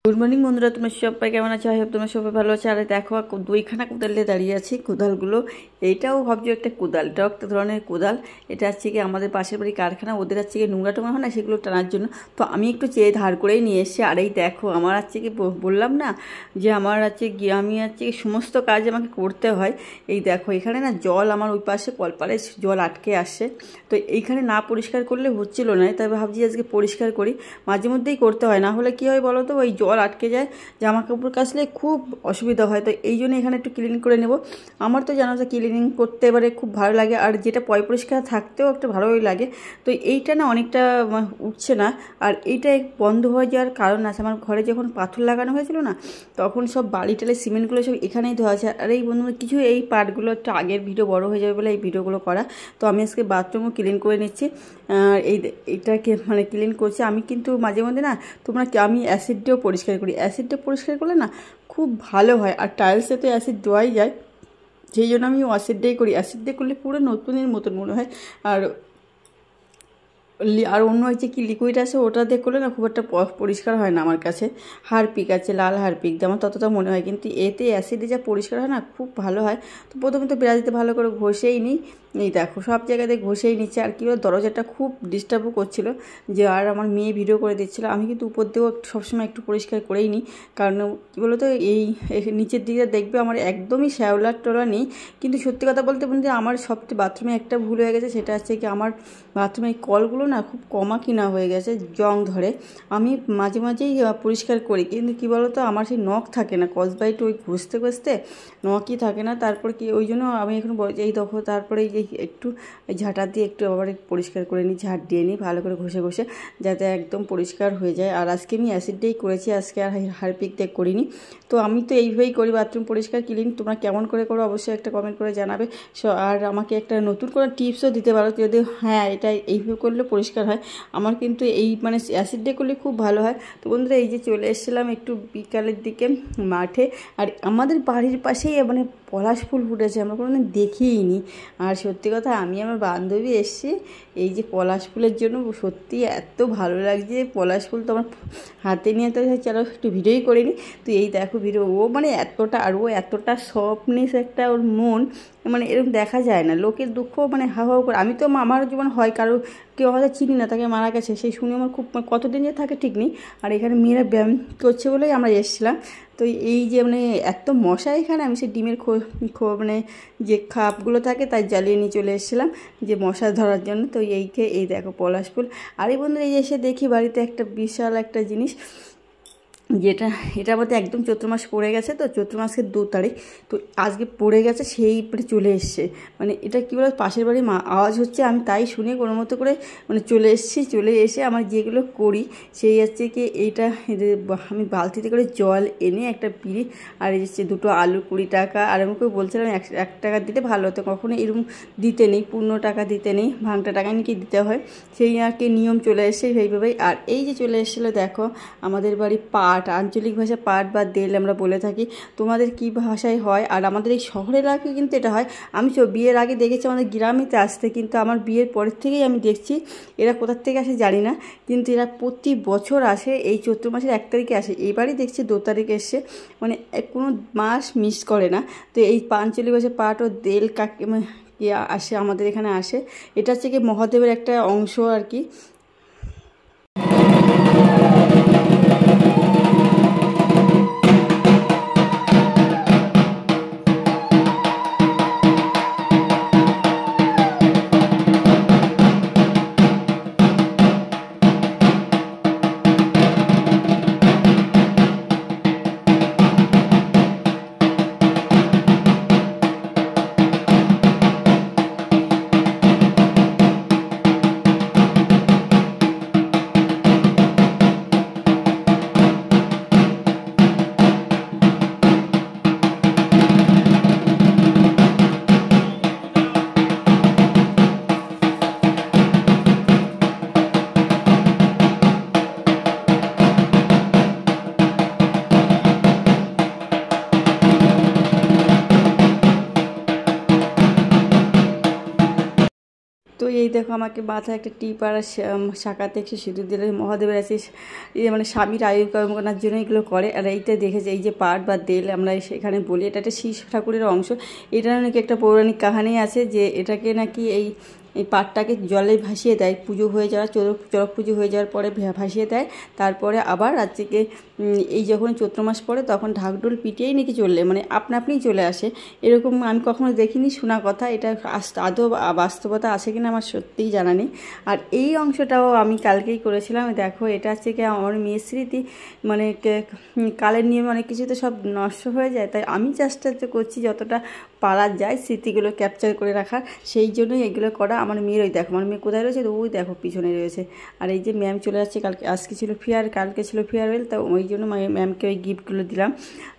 Good morning বন্ধুরা, তোমরা সবাই কেমন আছো? আই হোপ তোমরা সবাই ভালো আছো। আর দেখো দুইখানা কোদাল দিয়ে দাঁড়িয়ে আছি। কোদালগুলো এইটাও ভাবছো একটা কোদাল, এটাও একটা ধরনের কোদাল। এটা হচ্ছে কি আমাদের পাশের বাড়ি কারখানা, ওদের হচ্ছে কি নোংরা টোংরা হয় না, সেগুলো টানার জন্য। তো আমি একটু চেয়ে ধার করেই নিয়ে এসেছি। আর এই দেখো আমার হচ্ছে কি বললাম না যে আমার হচ্ছে গিয়ে আমি হচ্ছে কি সমস্ত কাজ আমাকে করতে হয়। এই দেখো এখানে না জল আমার ওই পাশে কলপারে জল আটকে আসছে। তো এইখানে না পরিষ্কার করলে হচ্ছিল না, তাই ভাবছি আজকে পরিষ্কার করি। মাঝে মধ্যেই করতে হয়, না হলে কী হয় বলো তো, ওই জল আটকে যায়, জামা কাপড় কাচলে খুব অসুবিধা হয়। তো এই জন্য এখানে একটু ক্লিন করে নেব। আমার তো জানো যে ক্লিনিং করতে এবারে খুব ভালো লাগে, আর যেটা পরিষ্কার থাকতেও একটা ভালোই লাগে। তো এইটা না অনেকটা উঠছে না, আর এইটা বন্ধ হয়ে যাওয়ার কারণ আছে। আমার ঘরে যখন পাথর লাগানো হয়েছিল না, তখন সব বালি টালি সিমেন্টগুলো সব এখানেই ধোয়া আছে। আর এই বন্ধু কিছু এই পার্টগুলো একটু আগের ভিডিও বড় হয়ে যাবে বলে এই ভিডিওগুলো করা। তো আমি আজকে বাথরুমও ক্লিন করে নিচ্ছি। এইটাকে ক্লিন করছি আমি, কিন্তু মাঝে মধ্যে না আমি অ্যাসিড দিয়েও পরিষ্কার করি। অ্যাসিড দিয়ে পরিষ্কার করলে না খুব ভালো হয়, আর টাইলসে তো অ্যাসিড দেওয়াই যায়, সেই জন্য আমি অ্যাসিড দিয়েই করি। অ্যাসিড দিয়ে করলে পুরো নতুনের মতন মনে হয়। আর অন্য হচ্ছে কি লিকুইড আছে, ওটা দিয়ে করলে না খুব একটা পরিষ্কার হয় না আমার কাছে। হারপিক আছে, লাল হারপিক, যেমন ততটা মনে হয়, কিন্তু এতে অ্যাসিডে যা পরিষ্কার হয় না খুব ভালো হয়। তো প্রথমে তো বিরাজিতে ভালো করে ঘষেই নিই। এই দেখো সব জায়গাতে ঘষেই নিচ্ছে। আর কী বলো, দরজাটা খুব ডিস্টার্বও করছিল, যে আর আমার মেয়ে ভিডিও করে দিচ্ছিলো। আমি কিন্তু উপর দিয়েও সবসময় একটু পরিষ্কার করেই নিই, কারণ কী বলো তো, এই নিচের দিকে দেখবে আমার একদমই শ্যাওলা টোলা নেই। কিন্তু সত্যি কথা বলতে বলতে আমার সবচেয়ে বাথরুমে একটা ভুল হয়ে গেছে, সেটা হচ্ছে কি আমার বাথরুমে কলগুলো না খুব কমা কিনা হয়ে গেছে, জং ধরে। আমি মাঝে মাঝেই পরিষ্কার করি, কিন্তু কী বলো তো, আমার সেই নখ থাকে না, কসবাইট ওই ঘষতে ঘষতে নখই থাকে না। তারপর কি ওই জন্য আমি এখন এই দেখো, তারপরে এই একটু ঝাঁটা দিয়ে একটু আবার পরিষ্কার করে নিই, ঝাঁট দিয়ে নিই ভালো করে ঘষে ঘষে, যাতে একদম পরিষ্কার হয়ে যায়। আর আজকে আমি অ্যাসিড দিয়েই করেছি, আজকে আর হারপিক দিয়ে করিনি। তো আমি তো এইভাবেই করি বাথরুম পরিষ্কার ক্লিন। তোমরা কেমন করে করো অবশ্যই একটা কমেন্ট করে জানাবে। আর আমাকে একটা নতুন করে টিপসও দিতে পারো, যদি হ্যাঁ এটা এইভাবে করলে পরিষ্কার হয়। আমার কিন্তু এই অ্যাসিড দিয়ে করলে খুব ভালো হয়। তো বন্ধুরা, এই যে চলে এসেছিলাম একটু বিকালের দিকে মাঠে, আর আমাদের বাড়ির পাশেই পলাশ ফুল ফুটেছে, আমরা কোনোদিন দেখিইনি। আর সত্যি কথা, আমি আমার বান্ধবী এসছি এই যে পলাশ ফুলের জন্য, সত্যি এত ভালো লাগছে। পলাশ ফুল তো আমার হাতে নিয়ে তো চলো একটু ভিডিওই করিনি। তো এই দেখো ভিডিও, ও এতটা, আর ও এতটা সফটনেস একটা, ওর মন এরকম দেখা যায় না। লোকের দুঃখ হাওয়া করে, আমি তো আমার জীবন হয় কারো কেউ হয়তো চিনি না, তাকে মারা গেছে, সেই শুনে আমার খুব কতদিন যে থাকে ঠিক নেই। আর এখানে মেয়েরা ব্যায়াম করছে বলেই আমরা এসেছিলাম। তো এই যে এত মশা এখানে, আমি সেই ডিমের যে খাপগুলো থাকে তাই জ্বালিয়ে নিয়ে চলে এসেছিলাম যে মশা ধরার জন্য। তো এই দেখো পলাশ ফুল। আর এই বন্ধুরা, এই এসে দেখি বাড়িতে একটা বিশাল একটা জিনিস, যেটা এটার মধ্যে একদম চৈত্র মাস পড়ে গেছে। তো চৈত্র মাসের 2 তারিখ, তো আজকে পড়ে গেছে, সেই চলে এসছে। এটা কী বলে, পাশের বাড়ি আওয়াজ হচ্ছে, আমি তাই শুনে কোনো মতো করে চলে এসেছি। চলে এসে আমার যেগুলো করি সেই হচ্ছে কি, এইটা আমি বালতিতে করে জল এনে একটা পিড়ি, আর এই হচ্ছে 2টো আলু 20 টাকা। আর আমাকে বলছিলাম 1 টাকা দিতে ভালো হতো, কখনো এরকম দিতে নেই, পূর্ণ টাকা দিতে নেই, ভাঙটা টাকা নাকি দিতে হয়, সেই আর কি নিয়ম চলে এসছে সেইভাবেই। আর এই যে চলে এসেছিলো দেখো আমাদের বাড়ি পাট, আঞ্চলিক ভাষা পাট বা দেল আমরা বলে থাকি। তোমাদের কি ভাষায় হয়? আর আমাদের এই শহরের এলাকায় কিন্তু এটা হয়। আমি বিয়ের আগে দেখেছি আমাদের গ্রামেতে আসতে, কিন্তু আমার বিয়ের পরের থেকেই আমি দেখছি এরা কোথার থেকে আসে জানি না, কিন্তু এরা প্রতি বছর আসে এই চৈত্র মাসের 1 তারিখে আসে। এবারই দেখছি 2 তারিখে এসছে, কোনো মাস মিস করে না। তো এই আঞ্চলিক ভাষা পাট ও দেল আসে, আমাদের এখানে আসে। এটা হচ্ছে কি মহাদেবের একটা অংশ আর কি। দেখো আমাকে মাথায় একটা টিপ আর শাখাতে একটু সিঁদুর দিলে মহাদেবের আছে মানে স্বামীর আয়ু কামনার জন্য এগুলো করে। আর এইটা দেখেছে এই যে পাট বা তেল আমরা সেখানে বলি, এটা একটা শিব ঠাকুরের অংশ। এটা নাকি একটা পৌরাণিক কাহিনী আছে যে এটাকে নাকি এই পাটটাকে জলে ভাসিয়ে দেয়, পুজো হয়ে যাওয়ার চড়ক পুজো হয়ে যাওয়ার পরে ভাসিয়ে দেয়। তারপরে আবার রাত্রিকে এই যখন চৈত্র মাস পড়ে তখন ঢাকঢোল পিটিয়েই নাকি চললে মানে আপনিই চলে আসে। এরকম আমি কখনো দেখিনি, শোনা কথা। এটা আদৌ বাস্তবতা আছে কিনা আমার সত্যিই জানা নেই। আর এই অংশটাও আমি কালকেই করেছিলাম। দেখো এটা হচ্ছে কি আমার মেয়ের স্মৃতি, মানে কালের নিয়মে অনেক কিছু তো সব নষ্ট হয়ে যায়, তাই আমি চেষ্টা করছি যতটা পারা যায় স্মৃতিগুলো ক্যাপচার করে রাখার। সেই জন্যই এগুলো করা। আমার মেয়ের ওই দেখো, আমার মেয়ে কোথায় রয়েছে, তো ওই দেখো পিছনে রয়েছে। আর এই যে ম্যাম চলে যাচ্ছে, আজকে ছিল কালকে ছিল ফেয়ারওয়েল, তো ওই জন্য ম্যামকে ওই গিফটগুলো দিলাম।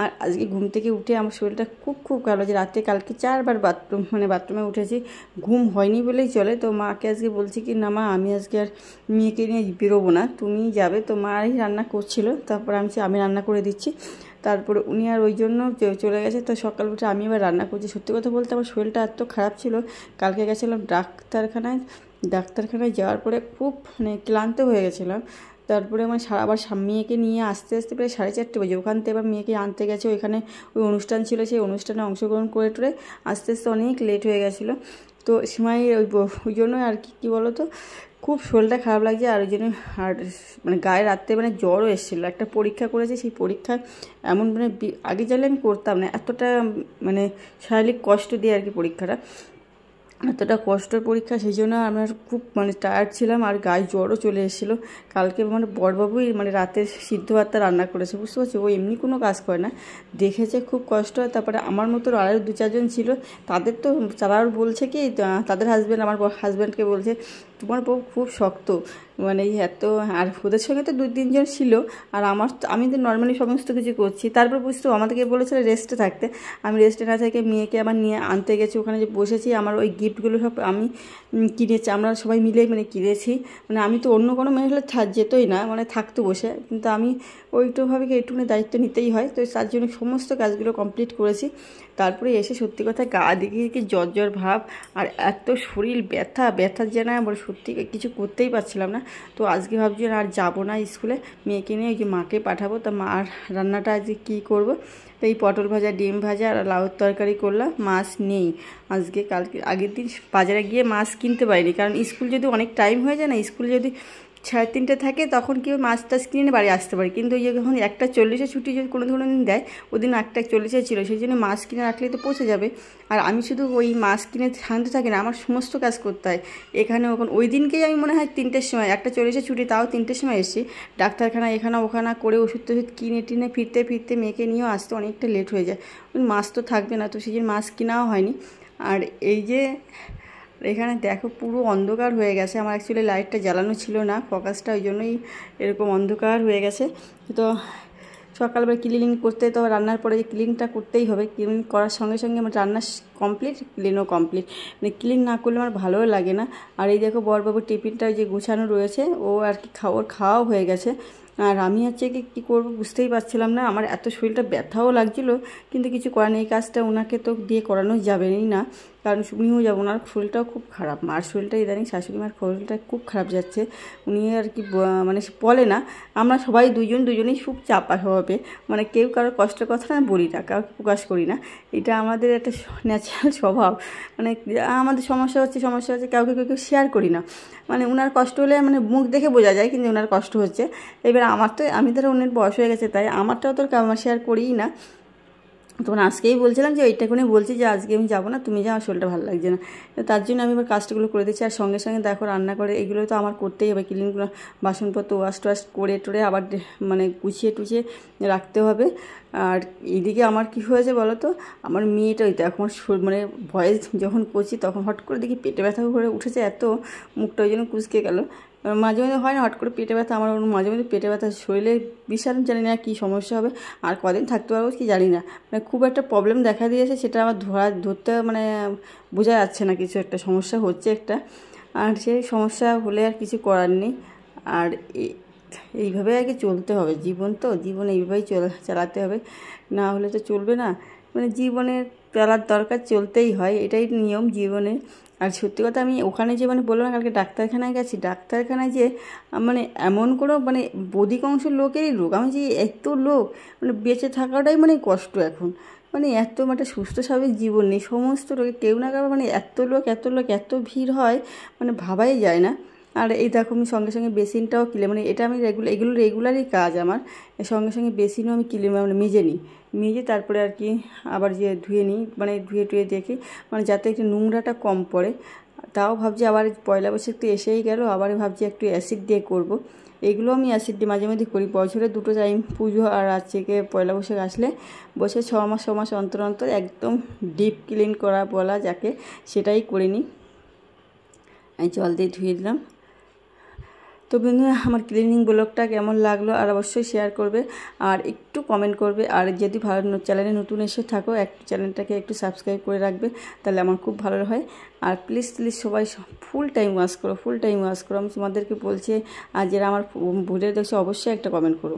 আর আজকে ঘুম থেকে উঠে আমার শরীরটা খুব খারাপ লাগছে। রাত্রে কালকে 4 বার বাথরুমে উঠেছি, ঘুম হয়নি বলেই চলে। তো মাকে আজকে বলছি কি না মা, আমি আজকে আর মেয়েকে নিয়ে বেরোবো না, তুমি যাবে। তো মাই রান্না করছিল, তারপর আমি রান্না করে দিচ্ছি। তারপরে উনি আর ওই জন্য চলে গেছে। তো সকাল উঠে আমি এবার রান্না করছি। সত্যি কথা বলতে আমার শরীরটা এত খারাপ ছিল, কালকে গেছিলাম ডাক্তারখানায় যাওয়ার পরে খুব মানে ক্লান্ত হয়ে গেছিলাম। তারপরে আমার আবার মেয়েকে নিয়ে আসতে প্রায় 4:30 বাজে। ওখান থেকে এবার মেয়েকে আনতে গেছে, ওইখানে ওই অনুষ্ঠান ছিল, সেই অনুষ্ঠানে অংশগ্রহণ করে টরে আস্তে অনেক লেট হয়ে গেছিলো। তো সময় ওই জন্য আর কি বলো তো, খুব শরীরটা খারাপ লাগছে। আর ওই জন্য আর মানে গায়ে রাত্রে মানে জ্বরও এসেছিলো। একটা পরীক্ষা করেছে, সেই পরীক্ষায় এমন মানে আগে জানলে আমি করতাম না, এতটা মানে শারীরিক কষ্ট দিয়ে আর কি পরীক্ষাটা, এতটা কষ্টের পরীক্ষা। সেই জন্য আমরা খুব মানে টায়ার্ড ছিলাম, আর গায়ে জ্বরও চলে এসেছিলো। কালকে মানে বড়বাবুই মানে রাতে সিদ্ধ ভাতটা রান্না করেছে, বুঝতে পারছি। ও এমনি কোনো কাজ করে না, দেখেছে খুব কষ্ট হয়। তারপরে আমার মতো আরও 2-4 জন ছিল, তারা বলছে কি তাদের হাজব্যান্ড, আমার হাজব্যান্ডকে বলছে তোমার বউ খুব শক্ত, মানে এত। আর ওদের সঙ্গে তো 2-3 জন ছিল, আর আমি তো নর্মালি সমস্ত কিছু করছি। তারপর বুঝতো আমাদেরকে বলেছিল রেস্টে থাকতে, আমি রেস্টে না থেকে মেয়েকে আবার নিয়ে আনতে গেছি। ওখানে যে বসেছি, আমার ওই গিফটগুলো সব আমি কিনেছি, আমরা সবাই মিলে মানে কিনেছি। মানে আমি তো অন্য কোনো মেয়ে হলে যেতই না, মানে থাকতো বসে, কিন্তু আমি ওইটুভাবে একটুখানি দায়িত্ব নিতেই হয়। তো তার জন্য সমস্ত কাজগুলো কমপ্লিট করেছি। তারপরে এসে সত্যি কথা গা দেখে কি জ্বর ভাব, আর এত শরীর ব্যথার যেন আমার সত্যি কিছু করতেই পারছিলাম না। তো আজকে ভাবছি আর যাবো না স্কুলে, মেয়েকে নিয়ে ওই যে মাকে পাঠাবো। তা মার রান্নাটা আজকে কী করবো, তো এই পটল ভাজা, ডিম ভাজা আর লাউর তরকারি করলাম। মাছ নেই আজকে, কালকে আগের দিন বাজারে গিয়ে মাছ কিনতে পারিনি, কারণ স্কুল যদি অনেক টাইম হয়ে যায় না, স্কুল যদি 3:30 থাকে তখন কেউ মাছ টাছ কিনে বাড়ি আসতে পারে। কিন্তু ওই যে যখন 1:40 ছুটি যদি কোনো দিন দেয়, ওদিন 1:40 ছিল, সেই জন্য মাছ কিনে রাখলেই তো পৌঁছে যাবে। আর আমি শুধু ওই মাছ কিনে শান্ত থাকি না, আমার সমস্ত কাজ করতে হয় এখানে ওখানে। ওই দিনকেই আমি মনে হয় 3টের সময়, 1:40 ছুটি, তাও 3টের সময় এসেছি। ডাক্তারখানা এখানে ওখানে করে ওষুধ কিনে টিনে ফিরতে মেয়েকে নিয়েও আসতে অনেকটা লেট হয়ে যায়। ওই মাছ তো থাকবে না, তো সেই জন্য মাছ কেনাও হয়নি। আর এই যে এখানে দেখো পুরো অন্ধকার হয়ে গেছে, আমার অ্যাকচুয়ালি লাইটটা জ্বালানো ছিল না, ফোকাসটা, ওই জন্যই এরকম অন্ধকার হয়ে গেছে। তো সকালবেলা ক্লিনিং করতে, তো রান্নার পরে যে ক্লিনটা করতেই হবে, ক্লিন করার সঙ্গে সঙ্গে আমার রান্না কমপ্লিট, ক্লিনও কমপ্লিট। মানে ক্লিন না করলে আমার ভালোও লাগে না। আর এই দেখো বড়বাবুর টিফিনটা যে গুছানো রয়েছে, ও আর কি ওর খাওয়াও হয়ে গেছে। আর আমি হচ্ছে কী করবো বুঝতেই পারছিলাম না, আমার এত শরীরটা ব্যথাও লাগছিলো, কিন্তু কিছু করার নেই। এই কাজটা ওনাকে তো দিয়ে করানো যাবেই না, কারণ উনিও যাবো, ওনার শরীরটাও খুব খারাপ। মার শরীরটা ইদানিং, শাশুড়ি মার শরীরটা খুব খারাপ যাচ্ছে। উনি আর কি মানে বলে না, আমরা সবাই দুজনেই খুব চাপা স্বভাবে, মানে কেউ কারোর কষ্টের কথা না বলি না, কাউকে প্রকাশ করি না। এটা আমাদের একটা ন্যাচারাল স্বভাব। মানে আমাদের সমস্যা হচ্ছে কাউকে কেউ শেয়ার করি না। মানে ওনার কষ্ট হলে মানে মুখ দেখে বোঝা যায়, কিন্তু ওনার কষ্ট হচ্ছে। এবার আমি ধরো অন্যের বয়স হয়ে গেছে, তাই আমারটাও তো আমার শেয়ার করিই না। তখন আজকেই বলছিলাম যে ওইটা করে বলছি যে আজকে আমি যাবো না, তুমি যাও, আমার শরীরটা ভালো লাগছে না। তার জন্য আমি এবার কাজটাগুলো করে দিচ্ছি। আর সঙ্গে সঙ্গে দেখো রান্না করে এগুলো তো আমার করতেই হবে, ক্লিনগুলো, বাসনপত্র ওয়াশ টোয়াশ করে টোরে আবার মানে গুছিয়ে টুছিয়ে রাখতে হবে। আর এইদিকে আমার কি হয়েছে বলো তো, আমার মেয়েটা ওই তো এখন মানে ভয়েস যখন করছি তখন হট করে দেখি পেটে ব্যথা করে উঠেছে, এত মুখটা ওই জন্য কুঁচকে গেল। মাঝে মাঝে হয় না হট করে পেটে ব্যথা, আমার মাঝে মাঝে পেটে ব্যথা, শরীরে বিশাল জানি না কী সমস্যা হবে, আর কদিন থাকতে পারবো কি জানি না। মানে খুব একটা প্রবলেম দেখা দিয়েছে, সেটা আমার ধরতে মানে বোঝা যাচ্ছে না, কিছু একটা সমস্যা হচ্ছে একটা। আর সেই সমস্যা হলে আর কিছু করার নেই। আর এইভাবে আর কি চলতে হবে, জীবন তো, জীবন এইভাবেই চালাতে হবে, না হলে তো চলবে না। মানে জীবনের চলার দরকার, চলতেই হয়, এটাই নিয়ম জীবনে। আর সত্যি কথা, আমি ওখানে যে মানে বললাম না কালকে ডাক্তারখানায় গেছি, ডাক্তারখানায় যে মানে এমন কোনো মানে অধিকাংশ লোকেরই রোগ, আমি যে এত লোক মানে বেঁচে থাকাটাই মানে কষ্ট এখন, মানে এত মানে সুস্থ স্বাভাবিক জীবন নেই, সমস্ত রোগে কেউ না কারো মানে এত লোক এত ভিড় হয় মানে ভাবাই যায় না। আর এই দেখো আমি সঙ্গে সঙ্গে বেসিনটাও মানে এটা আমি এগুলো রেগুলারই কাজ আমার, সঙ্গে সঙ্গে বেসিনও আমি মানে মেজে নিই, মেজে তারপরে আর কি আবার যে ধুয়ে নিই, মানে ধুয়ে টুয়ে দেখি মানে যাতে একটু নোংরাটা কম পড়ে। তাও ভাবছি আবার পয়লা বৈশাখ তো এসেই গেল, আবার ভাবছি একটু অ্যাসিড দিয়ে করব। এগুলো আমি অ্যাসিড দিয়ে মাঝে মধ্যে করি, বছরে 2 টাইম, পুজো আর আজকে পয়লা বৈশাখ আসলে বছরে 6 মাস অন্তর অন্তর একদম ডিপ ক্লিন করা বলা যাকে, সেটাই করে নিই। আমি জল দিয়ে ধুয়ে দিলাম। তো বন্ধুরা, আমার ক্লিনিং ব্লগটা কেমন লাগলো আর অবশ্যই শেয়ার করবে আর একটু কমেন্ট করবে। আর যদি ভালো চ্যানেলে নতুন এসে থাকো, একটু চ্যানেলটাকে একটু সাবস্ক্রাইব করে রাখবে, তাহলে আমার খুব ভালো হয়। আর প্লিজ সবাই ফুল টাইম ওয়াচ করো, আমি তোমাদেরকে বলছি। আর যারা আমার ভিডিও দেখছো অবশ্যই একটা কমেন্ট করো।